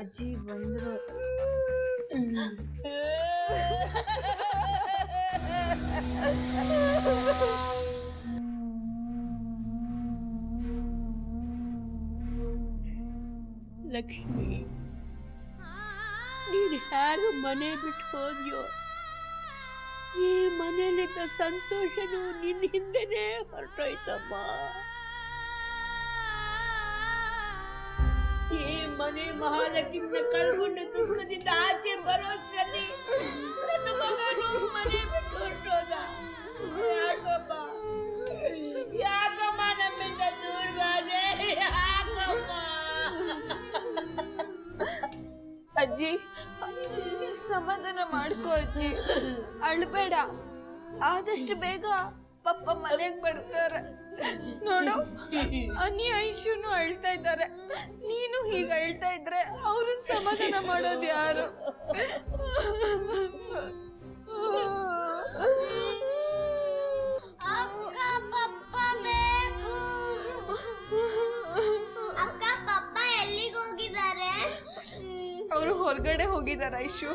ಅಜ್ಜಿ ಬಂದ್ರು. ಲಕ್ಷ್ಮಿ, ನೀನು ಹೇಗೆ ಮನೆ ಬಿಟ್ಟು ಹೋದ್ಯೋ, ಈ ಮನೇಲಿದ್ದ ಸಂತೋಷನು ನಿನ್ನ ಹಿಂದೆನೇ ಹೊರಟೋಯ್ತಮ್ಮ. ಈ ಮನೆ ಮಹಾಲಕ್ಷ್ಮಿ ಕಳ್ಕೊಂಡ ದುಃಖದಿಂದ ಆಚೆ ಬರೋದ್ರಲ್ಲಿ ನನ್ನ ಮಗನು ಮನೆ ಬಿಟ್ಟು ಹೊರಟೋದ. ಯಾಕಮ್ಮ ನಮ್ಮಿಂದ ದೂರವಾದೆ? ಯಾಕಮ್ಮ? ಅಜ್ಜಿ, ಸಮಾಧಾನ ಮಾಡ್ಕೋ ಅಜ್ಜಿ, ಅಳ್ಬೇಡ. ಆದಷ್ಟು ಬೇಗ ಪಪ್ಪ ಮನೆಗೆ ಬರ್ತಾರೆ. ನೋಡು, ಅನಿ ಐಶುನು ಅಳ್ತಾ ಇದ್ದಾರೆ. ನೀನು ಹೀಗ ಅಳ್ತಾ ಇದ್ರೆ ಅವ್ರನ್ನ ಸಮಾಧಾನ ಮಾಡೋದು ಯಾರು? ಅಕ್ಕ ಪಪ್ಪ ಎಲ್ಲಿಗೆ ಹೋಗಿದ್ದಾರೆ? ಅವರು ಹೊರಗಡೆ ಹೋಗಿದ್ದಾರೆ ಐಶು.